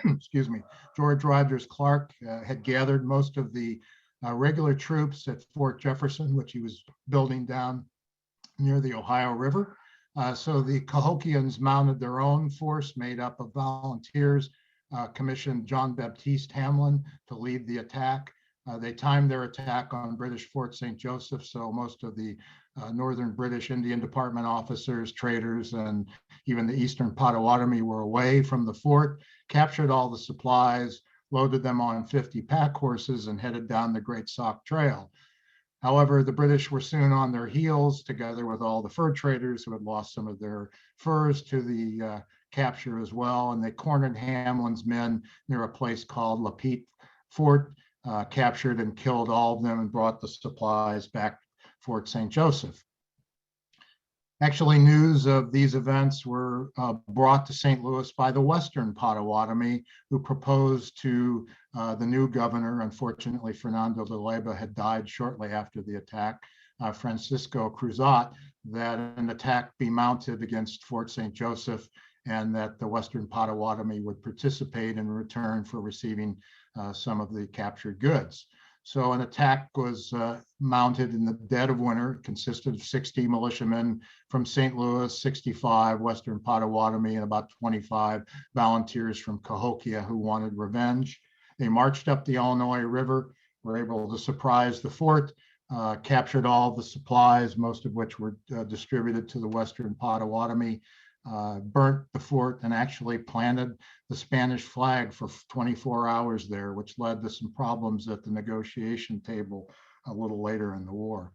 Excuse me. George Rogers Clark had gathered most of the regular troops at Fort Jefferson, which he was building down near the Ohio River. So the Cahokians mounted their own force made up of volunteers, commissioned John Baptiste Hamlin to lead the attack. They timed their attack on British Fort St. Joseph, so most of the Northern British Indian Department officers, traders, and even the Eastern Potawatomi were away from the fort, captured all the supplies, loaded them on 50 pack horses, and headed down the Great Sauk Trail. However, the British were soon on their heels, together with all the fur traders who had lost some of their furs to the capture as well, and they cornered Hamlin's men near a place called Lapete Fort, captured and killed all of them, and brought the supplies back to Fort St. Joseph. Actually, news of these events were brought to St. Louis by the Western Potawatomi, who proposed to the new governor. Unfortunately, Fernando de Leyva had died shortly after the attack, Francisco Cruzat, that an attack be mounted against Fort St. Joseph, and that the Western Potawatomi would participate in return for receiving some of the captured goods. So an attack was mounted in the dead of winter. It consisted of 60 militiamen from St. Louis, 65 Western Potawatomi, and about 25 volunteers from Cahokia who wanted revenge. They marched up the Illinois River, were able to surprise the fort, captured all the supplies, most of which were distributed to the Western Potawatomi, burnt the fort, and actually planted the Spanish flag for 24 hours there, which led to some problems at the negotiation table a little later in the war.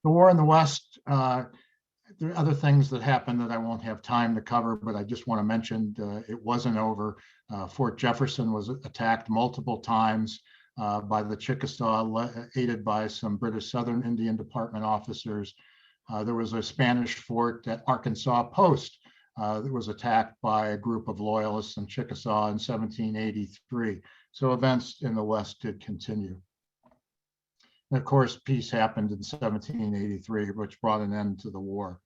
The war in the West, there are other things that happened that I won't have time to cover, but I just want to mention it wasn't over. Fort Jefferson was attacked multiple times by the Chickasaw, aided by some British Southern Indian Department officers. There was a Spanish fort at Arkansas Post that was attacked by a group of loyalists in Chickasaw in 1783. So events in the West did continue. And of course, peace happened in 1783, which brought an end to the war.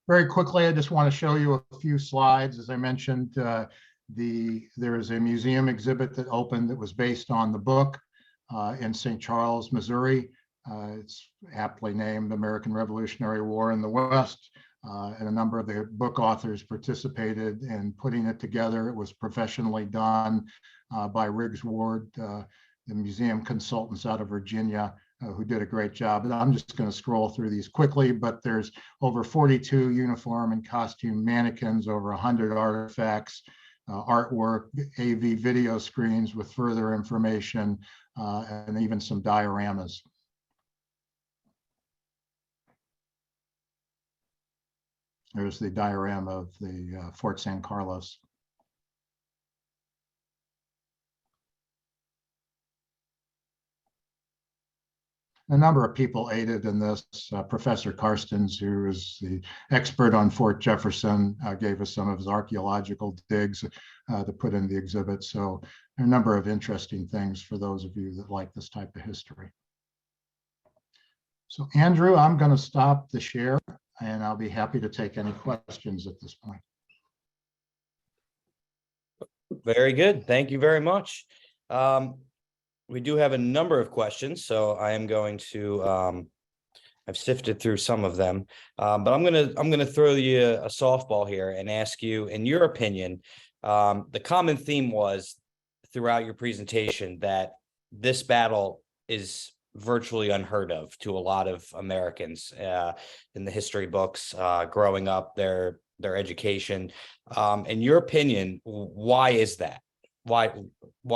Very quickly, I just want to show you a few slides. As I mentioned, there is a museum exhibit that opened that was based on the book in St. Charles, Missouri. It's aptly named American Revolutionary War in the West, and a number of the book authors participated in putting it together. It was professionally done by Riggs Ward, the museum consultants out of Virginia, who did a great job. And I'm just going to scroll through these quickly, but there's over 42 uniform and costume mannequins, over 100 artifacts, artwork, AV video screens with further information, and even some dioramas. There's the diorama of the Fort San Carlos. A number of people aided in this. Professor Karstens, who is the expert on Fort Jefferson, gave us some of his archaeological digs to put in the exhibit. So there are a number of interesting things for those of you that like this type of history. So Andrew, I'm going to stop the share, and I'll be happy to take any questions at this point. Very good. Thank you very much. We do have a number of questions, so I am going to I've sifted through some of them, but I'm gonna throw you a softball here and ask you, in your opinion, the common theme was throughout your presentation that this battle is virtually unheard of to a lot of Americans in the history books, growing up, their education. In your opinion, why is that? Why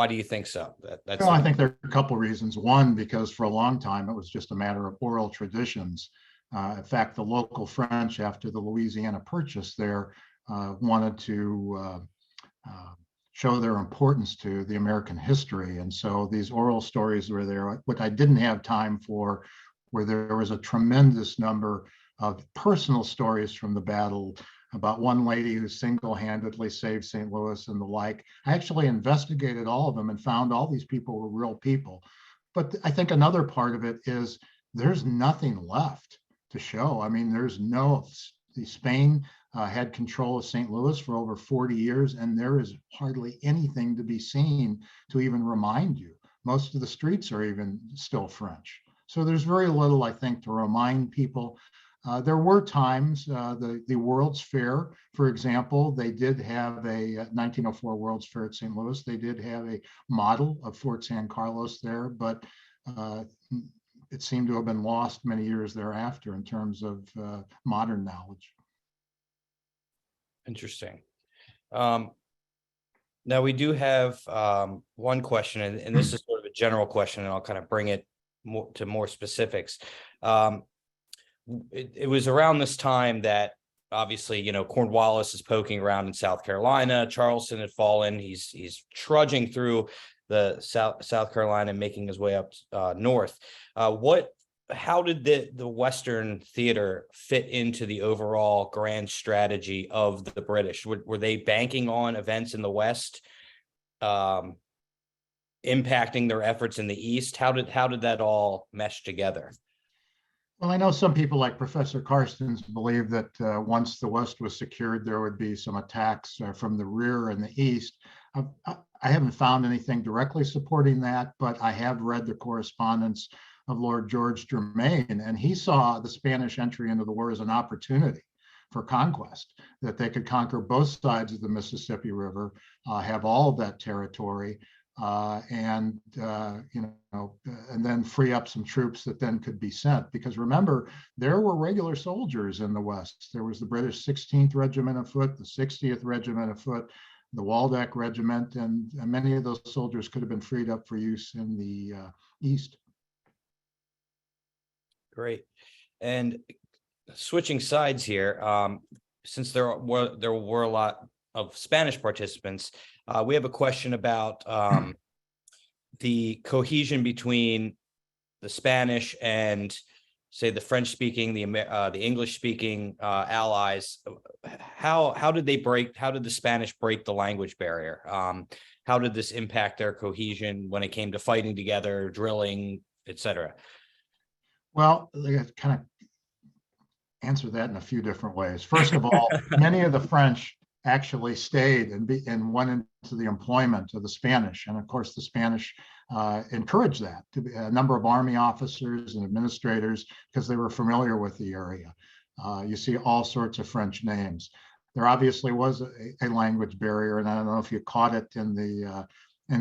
do you think so? Well, I think there are a couple of reasons. One, because for a long time, it was just a matter of oral traditions. In fact, the local French, after the Louisiana Purchase there, wanted to show their importance to the American history. And so these oral stories were there. What I didn't have time for, where there was a tremendous number of personal stories from the battle, about one lady who single-handedly saved St. Louis and the like. I actually investigated all of them and found all these people were real people. But I think another part of it is there's nothing left to show. I mean, Spain had control of St. Louis for over 40 years, and there is hardly anything to be seen to even remind you. Most of the streets are even still French. So there's very little, I think, to remind people. There were times, the World's Fair, for example, they did have a 1904 World's Fair at St. Louis. They did have a model of Fort San Carlos there, but it seemed to have been lost many years thereafter in terms of modern knowledge. Interesting. Now we do have one question, and this is sort of a general question, and I'll kind of bring it to more specifics. It was around this time that obviously, you know, Cornwallis is poking around in South Carolina. Charleston had fallen. He's trudging through the South Carolina, making his way up north. How did the Western theater fit into the overall grand strategy of the British? Were they banking on events in the West, impacting their efforts in the East? How did that all mesh together? Well, I know some people like Professor Carstens believe that once the West was secured, there would be some attacks from the rear in the East. I haven't found anything directly supporting that, but I have read the correspondence of Lord George Germain, and he saw the Spanish entry into the war as an opportunity for conquest, that they could conquer both sides of the Mississippi River, have all of that territory, and then free up some troops that then could be sent. Because remember, there were regular soldiers in the West. There was the British 16th Regiment of Foot, the 60th Regiment of Foot, the Waldeck Regiment, and many of those soldiers could have been freed up for use in the East. Great. And switching sides here, since there were a lot of Spanish participants, we have a question about the cohesion between the Spanish and, say, the French-speaking, the English-speaking allies. How did the Spanish break the language barrier? How did this impact their cohesion when it came to fighting together, drilling, etc.? Well, they kind of answer that in a few different ways. First of all, many of the French actually stayed and went into the employment of the Spanish. And of course, the Spanish encouraged that, to be a number of army officers and administrators, because they were familiar with the area. You see all sorts of French names. There obviously was a language barrier, and I don't know if you caught it in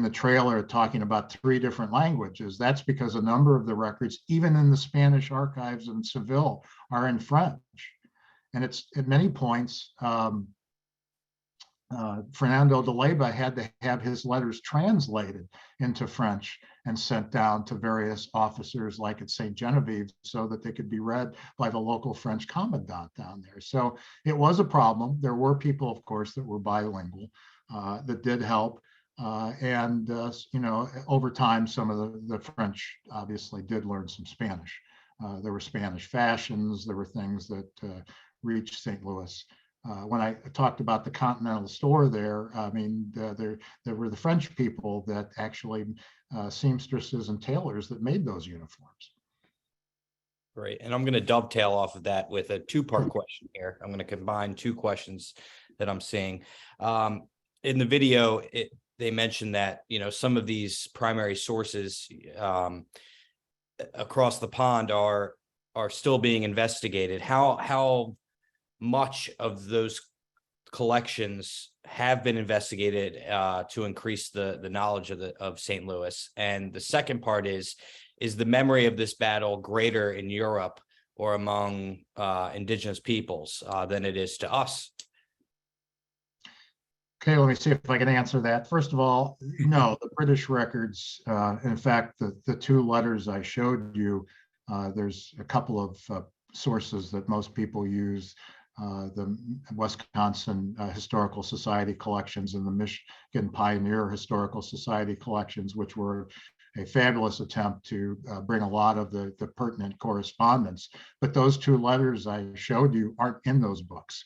the trailer talking about 3 different languages. That's because a number of the records, even in the Spanish archives in Seville, are in French. And it's at many points, Fernando de Leyva had to have his letters translated into French and sent down to various officers like at St. Genevieve so that they could be read by the local French commandant down there. So it was a problem. There were people, of course, that were bilingual that did help. Over time, some of the French obviously did learn some Spanish. There were Spanish fashions. There were things that reached St. Louis. When I talked about the Continental Store there, I mean, there were the French people that actually seamstresses and tailors that made those uniforms. Great. And I'm going to dovetail off of that with a 2-part question here. I'm going to combine 2 questions that I'm seeing. In the video, they mentioned that, you know, some of these primary sources across the pond are still being investigated. How much of those collections have been investigated to increase the knowledge of St. Louis? And the second part is the memory of this battle greater in Europe or among indigenous peoples than it is to us? Okay, let me see if I can answer that. First of all, no, the British records, in fact, the 2 letters I showed you, there's a couple of sources that most people use, the Wisconsin Historical Society collections and the Michigan Pioneer Historical Society collections, which were a fabulous attempt to bring a lot of the pertinent correspondence. But those 2 letters I showed you aren't in those books.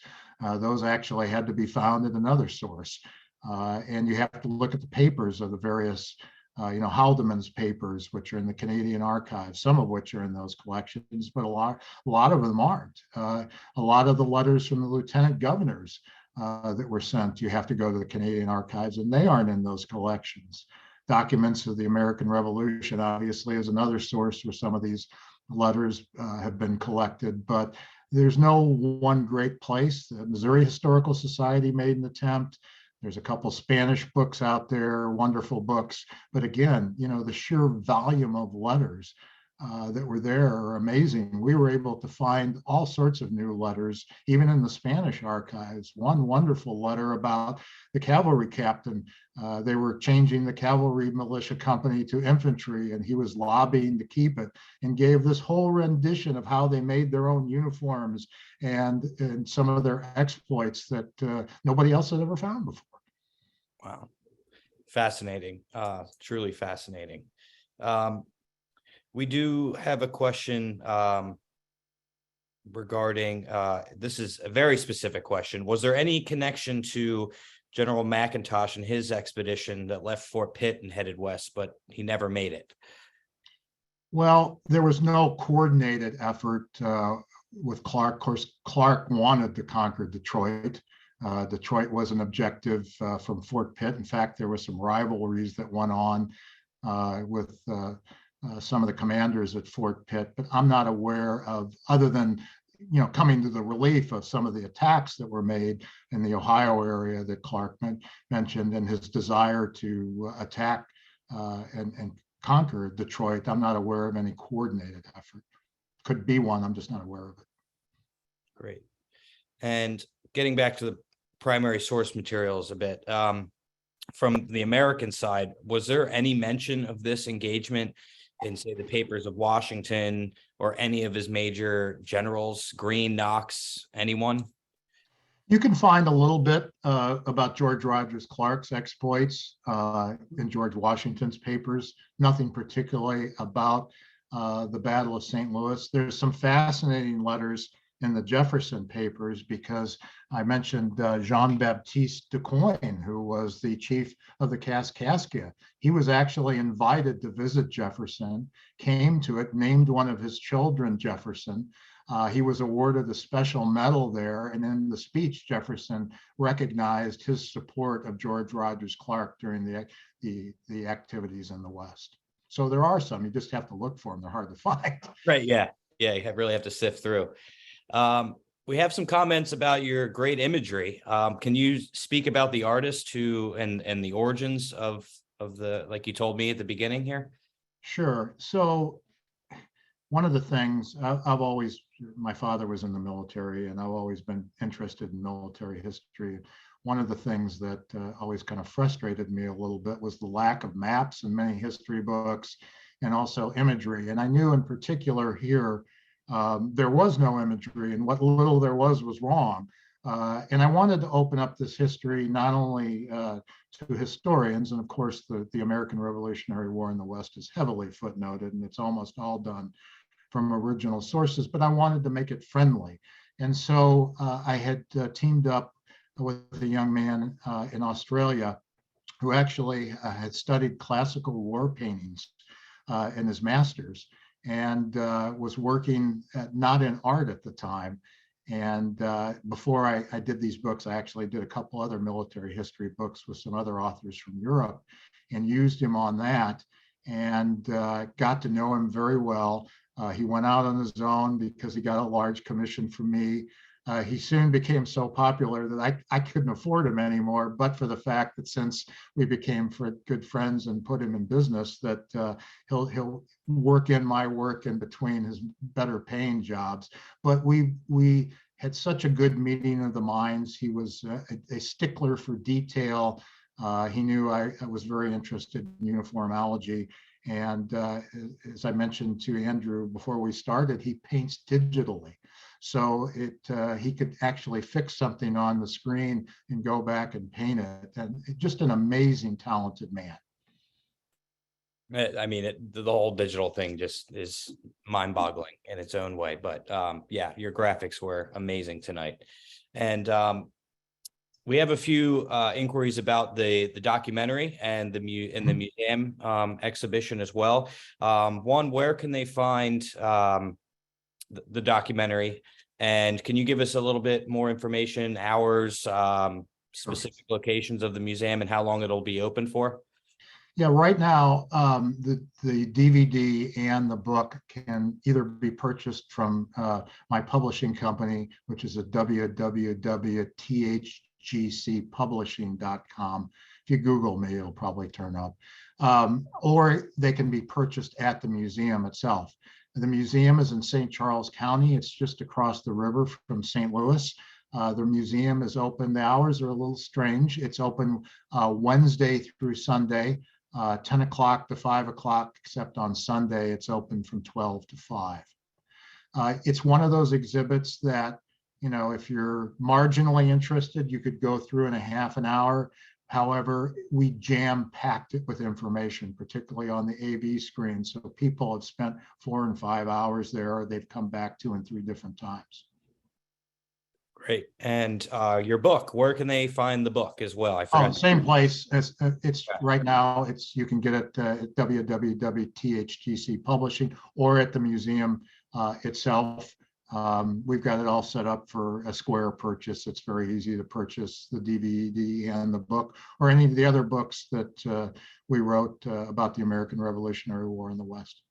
Those actually had to be found in another source. And you have to look at the papers of the various, Haldeman's papers, which are in the Canadian archives, some of which are in those collections, but a lot of them aren't. A lot of the letters from the lieutenant governors that were sent, you have to go to the Canadian archives, and they aren't in those collections. Documents of the American Revolution, obviously, is another source where some of these letters have been collected, but there's no one great place. The Missouri Historical Society made an attempt. There's a couple Spanish books out there, wonderful books. But again, the sheer volume of letters that were there are amazing. We were able to find all sorts of new letters, even in the Spanish archives. One wonderful letter about the cavalry captain. They were changing the cavalry militia company to infantry, and he was lobbying to keep it, and gave this whole rendition of how they made their own uniforms and some of their exploits that nobody else had ever found before. Wow. Fascinating. Truly fascinating. We do have a question regarding, this is a very specific question. Was there any connection to General McIntosh and his expedition that left Fort Pitt and headed west, but he never made it? Well, there was no coordinated effort with Clark. Of course, Clark wanted to conquer Detroit. Detroit was an objective from Fort Pitt. In fact, there were some rivalries that went on with some of the commanders at Fort Pitt, but I'm not aware of, other than coming to the relief of some of the attacks that were made in the Ohio area that Clark mentioned, and his desire to attack and conquer Detroit. I'm not aware of any coordinated effort. Could be one, I'm just not aware of it. Great. And getting back to the primary source materials a bit, from the American side, was there any mention of this engagement in, say, the papers of Washington or any of his major generals, Greene, Knox, anyone? You can find a little bit about George Rogers Clark's exploits in George Washington's papers, nothing particularly about the Battle of St. Louis. There's some fascinating letters in the Jefferson papers, because I mentioned Jean-Baptiste Duquesne, who was the chief of the Kaskaskia. He was actually invited to visit Jefferson, came to it, named one of his children Jefferson. He was awarded a special medal there, and in the speech, Jefferson recognized his support of George Rogers Clark during the activities in the West. So there are some, you just have to look for them. They're hard to find. Right, yeah. Yeah, you really have to sift through. We have some comments about your great imagery. Can you speak about the artist who and the origins of the, like you told me at the beginning here? Sure. So one of the things I've always, my father was in the military, and I've always been interested in military history. One of the things that always kind of frustrated me a little bit was the lack of maps in many history books, and also imagery. And I knew in particular here, there was no imagery, and what little there was wrong. And I wanted to open up this history not only to historians, and of course the American Revolutionary War in the West is heavily footnoted, and it's almost all done from original sources, but I wanted to make it friendly. And so I had teamed up with a young man in Australia who actually had studied classical war paintings in his master's, and was working not in art at the time. And before I did these books, I actually did a couple other military history books with some other authors from Europe, and used him on that, and got to know him very well. He went out on his own because he got a large commission from me. He soon became so popular that I couldn't afford him anymore, but for the fact that since we became good friends and put him in business, that he'll work in my work in between his better paying jobs. But we had such a good meeting of the minds. He was a stickler for detail. He knew I was very interested in uniformology. And as I mentioned to Andrew before we started, he paints digitally. So he could actually fix something on the screen and go back and paint it. And just an amazing, talented man. I mean, the whole digital thing just is mind-boggling in its own way. But yeah, your graphics were amazing tonight. And we have a few inquiries about the documentary and the museum exhibition as well. One, where can they find the documentary, and can you give us a little bit more information, hours, specific locations of the museum, and how long it'll be open for? Yeah, right now the DVD and the book can either be purchased from my publishing company, which is at www.thgc THGCpublishing.com. If you Google me, it'll probably turn up. Or they can be purchased at the museum itself. The museum is in St. Charles County. It's just across the river from St. Louis. The museum is open. The hours are a little strange. It's open Wednesday through Sunday, 10 o'clock to 5 o'clock, except on Sunday, it's open from 12 to 5. It's one of those exhibits that, you know, if you're marginally interested, you could go through in a half an hour. However, we jam-packed it with information, particularly on the AV screen. So people have spent 4 and 5 hours there, or they've come back 2 and 3 different times. Great. And your book, where can they find the book as well? I Oh, forgot. same place. It's right now. You can get it at www.THGC Publishing or at the museum itself. We've got it all set up for a square purchase. It's very easy to purchase the DVD and the book, or any of the other books that we wrote about the American Revolutionary War in the West.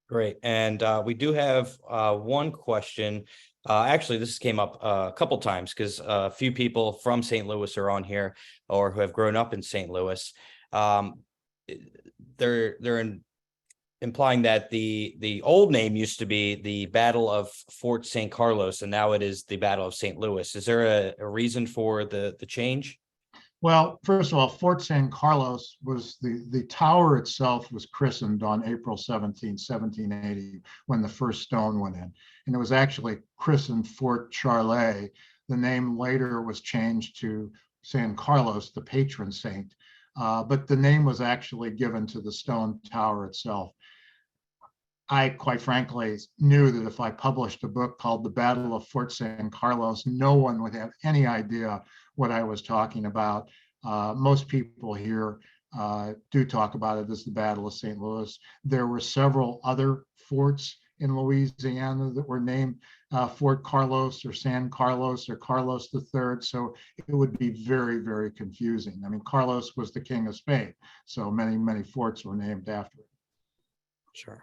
Great. And we do have one question. Actually, this came up a couple times because a few people from St. Louis are on here, or who have grown up in St. Louis. They're implying that the old name used to be the Battle of Fort St. Carlos, and now it is the Battle of St. Louis. Is there a reason for the change? Well, first of all, Fort San Carlos was the tower itself was christened on April 17, 1780, when the first stone went in. And it was actually christened Fort Charlet. The name later was changed to San Carlos, the patron saint. But the name was actually given to the stone tower itself. I, quite frankly, knew that if I published a book called The Battle of Fort San Carlos, no one would have any idea what I was talking about. Most people here do talk about it as the Battle of St. Louis. There were several other forts in Louisiana that were named Fort Carlos or San Carlos or Carlos III. So it would be very, very confusing. I mean, Carlos was the king of Spain, so many, many forts were named after him. Sure.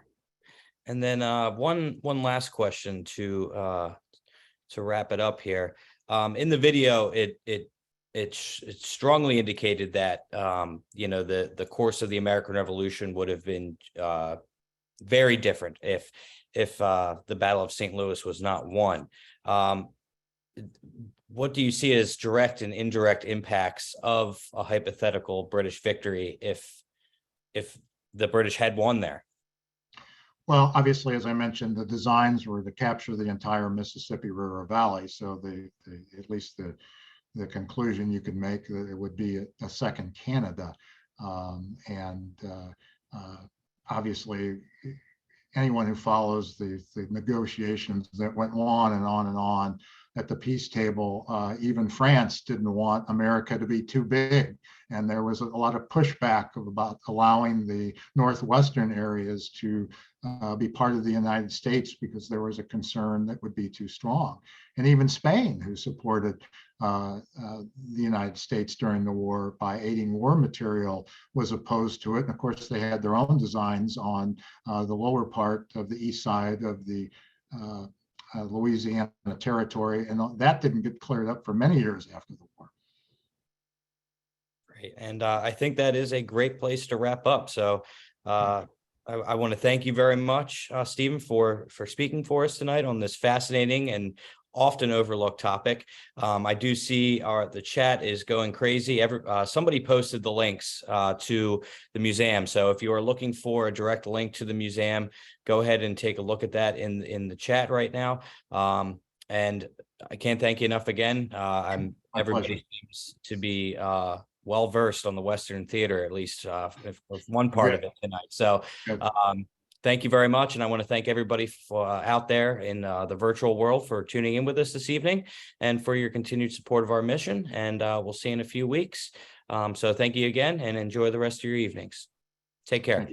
And then one last question to wrap it up here. In the video, it strongly indicated that you know, the course of the American Revolution would have been very different if the Battle of St. Louis was not won. What do you see as direct and indirect impacts of a hypothetical British victory if the British had won there? Well, obviously, as I mentioned, the designs were to capture the entire Mississippi River Valley. So at least the conclusion you could make that it would be a second Canada. Obviously, anyone who follows the negotiations that went on and on and on at the peace table, even France didn't want America to be too big. And there was a lot of pushback about allowing the northwestern areas to be part of the United States because there was a concern that would be too strong. And even Spain, who supported the United States during the war by aiding war material, was opposed to it. And of course, they had their own designs on the lower part of the east side of the Louisiana territory. And that didn't get cleared up for many years after the war. Great. And I think that is a great place to wrap up. So I want to thank you very much, Stephen, for speaking for us tonight on this fascinating and often overlooked topic. I do see the chat is going crazy. Somebody posted the links to the museum. So if you are looking for a direct link to the museum, go ahead and take a look at that in the chat right now. And I can't thank you enough again. Everybody seems to be well versed on the Western theater, at least if one part of it tonight. So thank you very much. And I want to thank everybody out there in the virtual world for tuning in with us this evening and for your continued support of our mission. And we'll see you in a few weeks. So thank you again and enjoy the rest of your evenings. Take care.